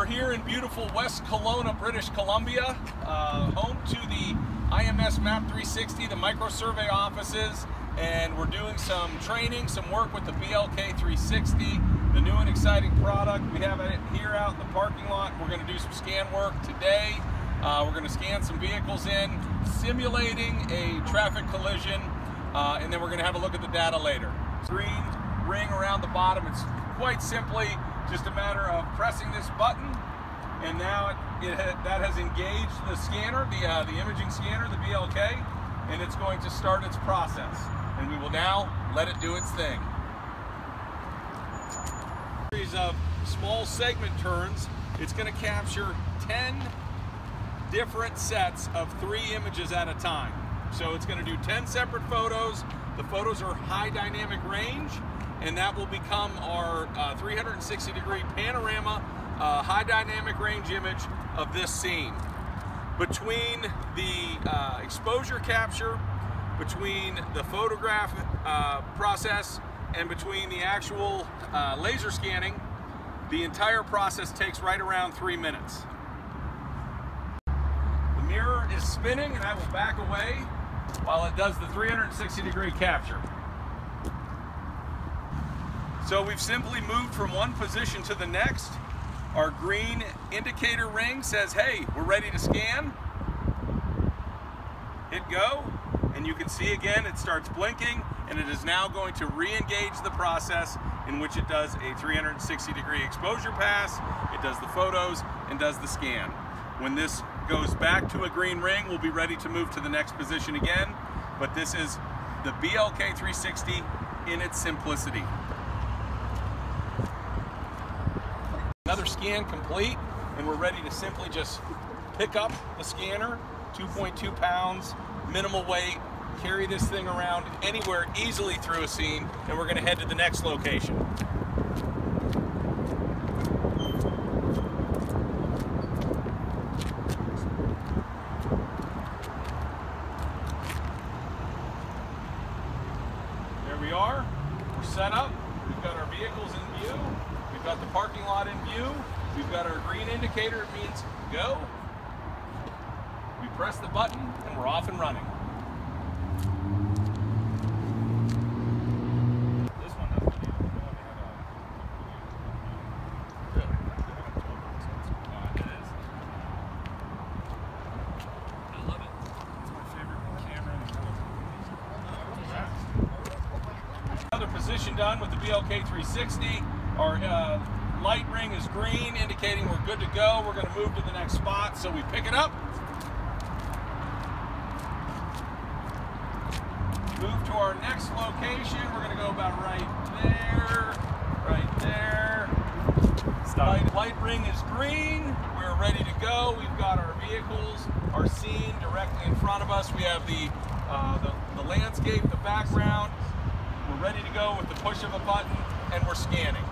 We're here in beautiful West Kelowna, British Columbia, home to the IMS Map 360, the micro-survey offices, and we're doing some training, some work with the BLK360, the new and exciting product. We have it here out in the parking lot. We're going to do some scan work today. We're going to scan some vehicles in, simulating a traffic collision, and then we're going to have a look at the data later. Green ring around the bottom. It's quite simply just a matter of pressing this button, and now that has engaged the scanner, the imaging scanner, the BLK, and it's going to start its process. And we will now let it do its thing. A series of small segment turns. It's going to capture 10 different sets of 3 images at a time. So it's going to do 10 separate photos. The photos are high dynamic range, and that will become our 360-degree panorama, high dynamic range image of this scene. Between the exposure capture, between the photograph process, and between the actual laser scanning, the entire process takes right around 3 minutes. The mirror is spinning, and I will back away while it does the 360-degree capture. So we've simply moved from one position to the next. Our green indicator ring says, hey, we're ready to scan. Hit go, and you can see again it starts blinking, and it is now going to re-engage the process in which it does a 360-degree exposure pass, it does the photos, and does the scan. When this goes back to a green ring, we'll be ready to move to the next position again, but this is the BLK360 in its simplicity. Another scan complete, and we're ready to simply just pick up the scanner, 2.2 pounds, minimal weight, carry this thing around anywhere easily through a scene, and we're going to head to the next location. There we are. We're set up. We've got our vehicles in view. We've got the parking lot in view. We've got our green indicator. It means go. We press the button and we're off and running. This one doesn't need it. Really? It is. I love it. It's my favorite camera. Another position done with the BLK360. Our light ring is green, indicating we're good to go. We're going to move to the next spot, so we pick it up, move to our next location. We're going to go about right there, right there. Stop. Light ring is green. We're ready to go. We've got our vehicles, our scene directly in front of us. We have the landscape, the background. We're ready to go with the push of a button, and we're scanning.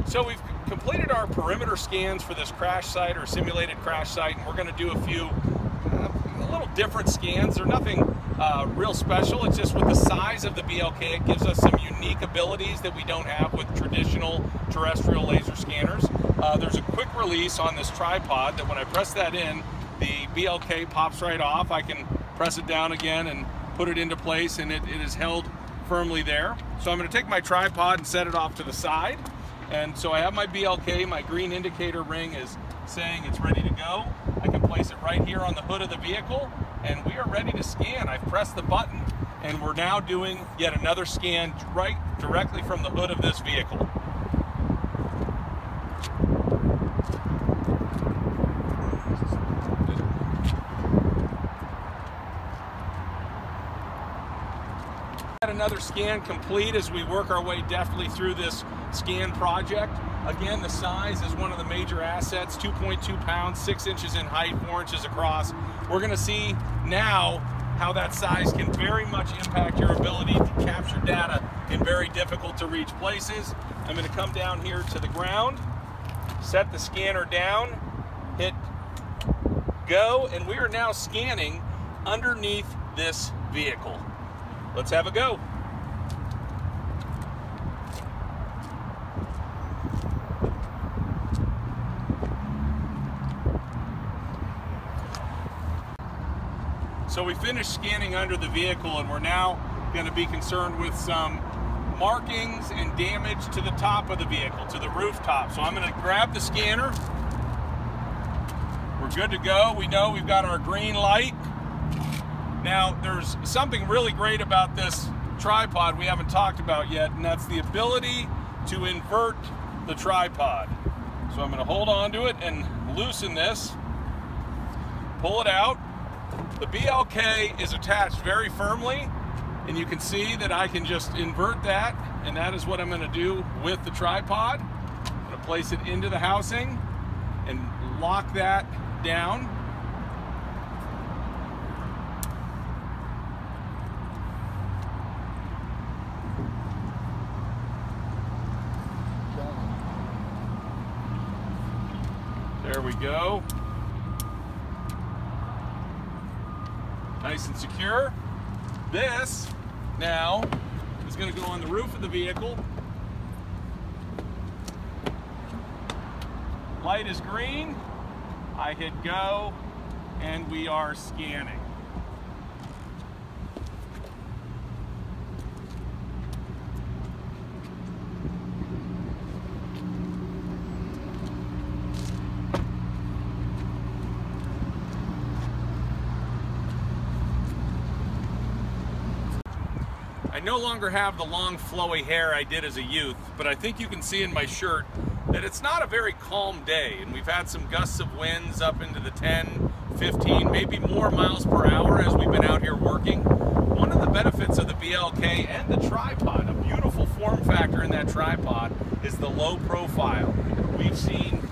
So we've completed our perimeter scans for this crash site or simulated crash site, and we're going to do a few a little different scans. They're nothing real special. It's just with the size of the BLK, it gives us some unique abilities that we don't have with traditional terrestrial laser scanners. There's a quick release on this tripod that when I press that in, the BLK pops right off. I can press it down again and put it into place, and it is held firmly there. So I'm going to take my tripod and set it off to the side. And so I have my BLK, my green indicator ring is saying it's ready to go. I can place it right here on the hood of the vehicle, and we are ready to scan. I've pressed the button, and we're now doing yet another scan right directly from the hood of this vehicle. Another scan complete as we work our way deftly through this scan project. Again, the size is one of the major assets, 2.2 pounds, 6 inches in height, 4 inches across. We're going to see now how that size can very much impact your ability to capture data in very difficult to reach places. I'm going to come down here to the ground, set the scanner down, hit go, and we are now scanning underneath this vehicle. Let's have a go. So we finished scanning under the vehicle, and we're now going to be concerned with some markings and damage to the top of the vehicle, to the rooftop. So I'm going to grab the scanner. We're good to go. We know we've got our green light. Now, there's something really great about this tripod we haven't talked about yet, and that's the ability to invert the tripod. So I'm going to hold on to it and loosen this, pull it out. The BLK is attached very firmly, and you can see that I can just invert that, and that is what I'm going to do with the tripod. I'm going to place it into the housing and lock that down. There we go. Nice and secure. This now is going to go on the roof of the vehicle. Light is green. I hit go, and we are scanning. I no longer have the long flowy hair I did as a youth, but I think you can see in my shirt that it's not a very calm day, and we've had some gusts of winds up into the 10, 15, maybe more miles per hour as we've been out here working. One of the benefits of the BLK and the tripod, a beautiful form factor in that tripod, is the low profile. We've seen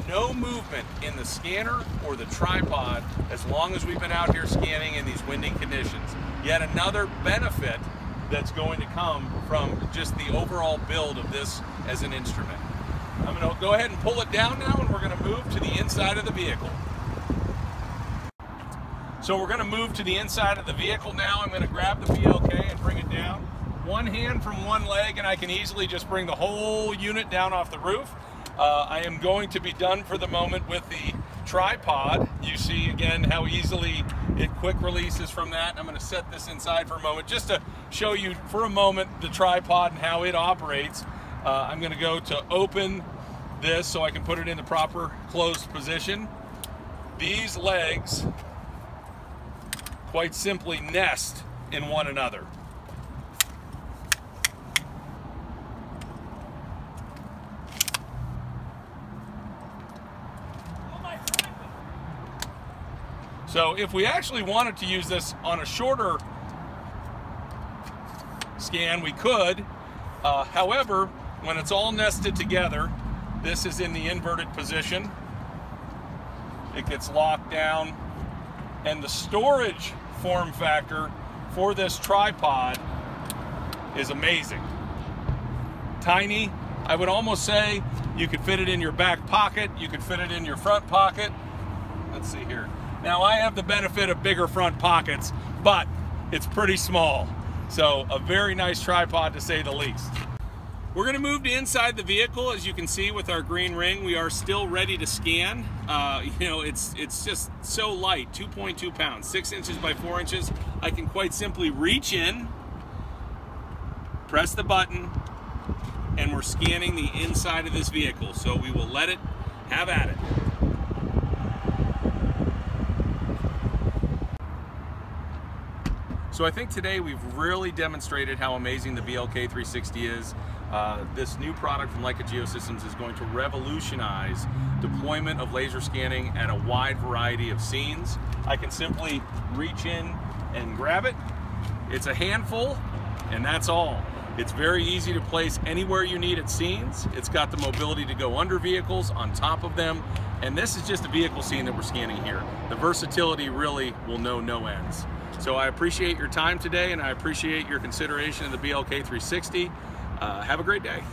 no movement in the scanner or the tripod as long as we've been out here scanning in these windy conditions. Yet another benefit that's going to come from just the overall build of this as an instrument. I'm going to go ahead and pull it down now, and we're going to move to the inside of the vehicle. So we're going to move to the inside of the vehicle now. I'm going to grab the BLK and bring it down. One hand from one leg, and I can easily just bring the whole unit down off the roof. I am going to be done for the moment with the tripod. You see again how easily it quick releases from that. I'm going to set this inside for a moment just to show you for a moment the tripod and how it operates. I'm going to go to open this so I can put it in the proper closed position. These legs quite simply nest in one another. So if we actually wanted to use this on a shorter scan, we could. However, when it's all nested together, this is in the inverted position. It gets locked down, and the storage form factor for this tripod is amazing. Tiny. I would almost say you could fit it in your back pocket, you could fit it in your front pocket. Let's see here. Now I have the benefit of bigger front pockets, but it's pretty small. So a very nice tripod to say the least. We're going to move to inside the vehicle. As you can see with our green ring, we are still ready to scan. You know, it's just so light, 2.2 pounds, 6 inches by 4 inches. I can quite simply reach in, press the button, and we're scanning the inside of this vehicle. So we will let it have at it. So I think today we've really demonstrated how amazing the BLK360 is. This new product from Leica Geosystems is going to revolutionize deployment of laser scanning at a wide variety of scenes. I can simply reach in and grab it. It's a handful, and that's all. It's very easy to place anywhere you need at scenes. It's got the mobility to go under vehicles, on top of them, and this is just a vehicle scene that we're scanning here. The versatility really will know no ends. So I appreciate your time today, and I appreciate your consideration of the BLK360. Have a great day.